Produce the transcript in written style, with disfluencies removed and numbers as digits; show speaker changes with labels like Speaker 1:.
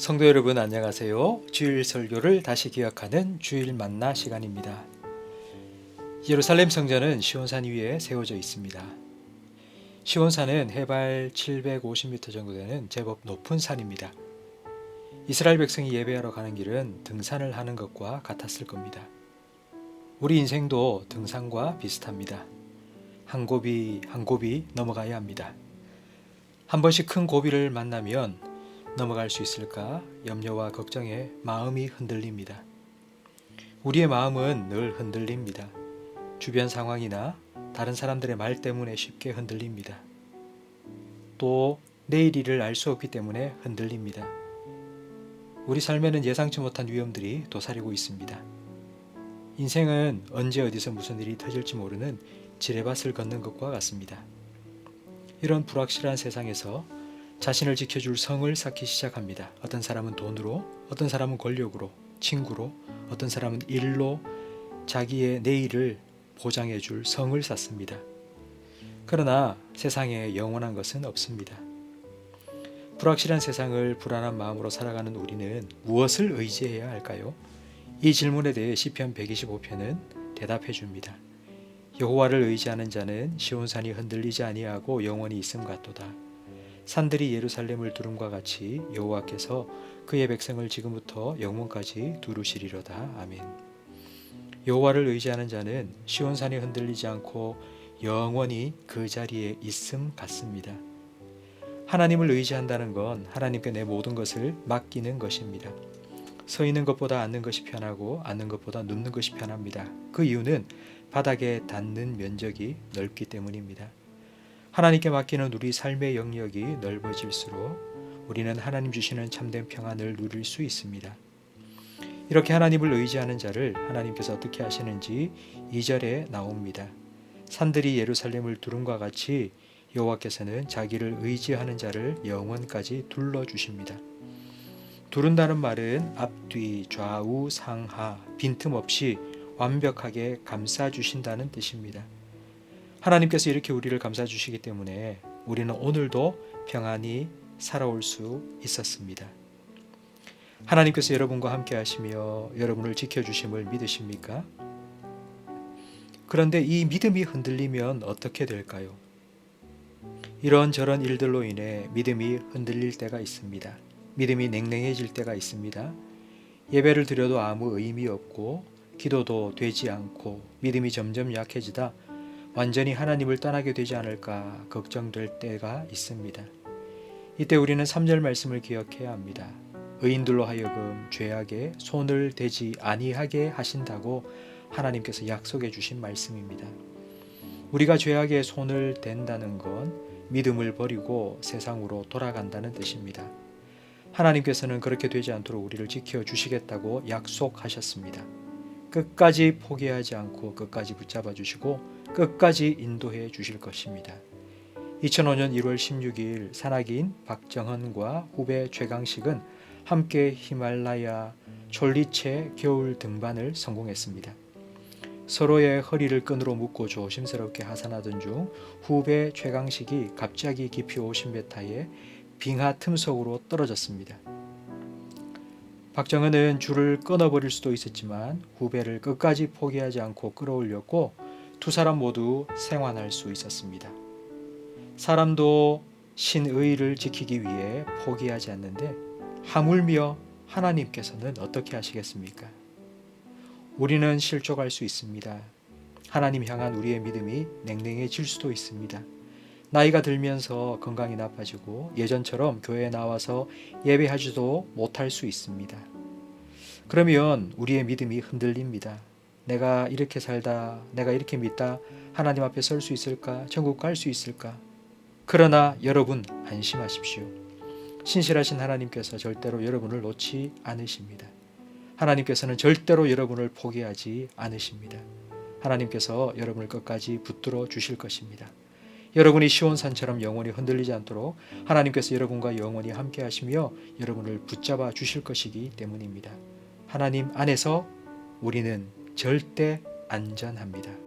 Speaker 1: 성도 여러분 안녕하세요. 주일 설교를 다시 기억하는 주일 만나 시간입니다. 예루살렘 성전은 시온산 위에 세워져 있습니다. 시온산은 해발 750m 정도 되는 제법 높은 산입니다. 이스라엘 백성이 예배하러 가는 길은 등산을 하는 것과 같았을 겁니다. 우리 인생도 등산과 비슷합니다. 한 고비 한 고비 넘어가야 합니다. 한 번씩 큰 고비를 만나면 넘어갈 수 있을까 염려와 걱정에 마음이 흔들립니다. 우리의 마음은 늘 흔들립니다. 주변 상황이나 다른 사람들의 말 때문에 쉽게 흔들립니다. 또 내일 일을 알 수 없기 때문에 흔들립니다. 우리 삶에는 예상치 못한 위험들이 도사리고 있습니다. 인생은 언제 어디서 무슨 일이 터질지 모르는 지뢰밭을 걷는 것과 같습니다. 이런 불확실한 세상에서 자신을 지켜줄 성을 쌓기 시작합니다. 어떤 사람은 돈으로, 어떤 사람은 권력으로, 친구로, 어떤 사람은 일로 자기의 내일을 보장해줄 성을 쌓습니다. 그러나 세상에 영원한 것은 없습니다. 불확실한 세상을 불안한 마음으로 살아가는 우리는 무엇을 의지해야 할까요? 이 질문에 대해 시편 125편은 대답해 줍니다. 여호와를 의지하는 자는 시온산이 흔들리지 아니하고 영원히 있음 같도다. 산들이 예루살렘을 두름과 같이 여호와께서 그의 백성을 지금부터 영원까지 두루시리로다. 아멘. 여호와를 의지하는 자는 시온산이 흔들리지 않고 영원히 그 자리에 있음 같습니다. 하나님을 의지한다는 건 하나님께 내 모든 것을 맡기는 것입니다. 서 있는 것보다 앉는 것이 편하고 앉는 것보다 눕는 것이 편합니다. 그 이유는 바닥에 닿는 면적이 넓기 때문입니다. 하나님께 맡기는 우리 삶의 영역이 넓어질수록 우리는 하나님 주시는 참된 평안을 누릴 수 있습니다. 이렇게 하나님을 의지하는 자를 하나님께서 어떻게 하시는지 2절에 나옵니다. 산들이 예루살렘을 두름과 같이 여호와께서는 자기를 의지하는 자를 영원까지 둘러주십니다. 두른다는 말은 앞뒤, 좌우, 상하, 빈틈없이 완벽하게 감싸주신다는 뜻입니다. 하나님께서 이렇게 우리를 감싸주시기 때문에 우리는 오늘도 평안히 살아올 수 있었습니다. 하나님께서 여러분과 함께 하시며 여러분을 지켜주심을 믿으십니까? 그런데 이 믿음이 흔들리면 어떻게 될까요? 이런저런 일들로 인해 믿음이 흔들릴 때가 있습니다. 믿음이 냉랭해질 때가 있습니다. 예배를 드려도 아무 의미 없고 기도도 되지 않고 믿음이 점점 약해지다 완전히 하나님을 떠나게 되지 않을까 걱정될 때가 있습니다. 이때 우리는 3절 말씀을 기억해야 합니다. 의인들로 하여금 죄악에 손을 대지 아니하게 하신다고 하나님께서 약속해 주신 말씀입니다. 우리가 죄악에 손을 댄다는 건 믿음을 버리고 세상으로 돌아간다는 뜻입니다. 하나님께서는 그렇게 되지 않도록 우리를 지켜주시겠다고 약속하셨습니다. 끝까지 포기하지 않고 끝까지 붙잡아 주시고 끝까지 인도해 주실 것입니다. 2005년 1월 16일 산악인 박정헌과 후배 최강식은 함께 히말라야 촐리체 겨울 등반을 성공했습니다. 서로의 허리를 끈으로 묶고 조심스럽게 하산하던 중 후배 최강식이 갑자기 깊이 50m의 빙하 틈 속으로 떨어졌습니다. 박정헌은 줄을 끊어버릴 수도 있었지만 후배를 끝까지 포기하지 않고 끌어올렸고 두 사람 모두 생還할 수 있었습니다. 사람도 신의를 지키기 위해 포기하지 않는데 하물며 하나님께서는 어떻게 하시겠습니까? 우리는 실족할 수 있습니다. 하나님 향한 우리의 믿음이 냉랭해질 수도 있습니다. 나이가 들면서 건강이 나빠지고 예전처럼 교회에 나와서 예배하지도 못할 수 있습니다. 그러면 우리의 믿음이 흔들립니다. 내가 이렇게 살다, 내가 이렇게 믿다 하나님 앞에 설 수 있을까? 천국 갈 수 있을까? 그러나 여러분 안심하십시오. 신실하신 하나님께서 절대로 여러분을 놓지 않으십니다. 하나님께서는 절대로 여러분을 포기하지 않으십니다. 하나님께서 여러분을 끝까지 붙들어 주실 것입니다. 여러분이 시온산처럼 영원히 흔들리지 않도록 하나님께서 여러분과 영원히 함께 하시며 여러분을 붙잡아 주실 것이기 때문입니다. 하나님 안에서 우리는 절대 안전합니다.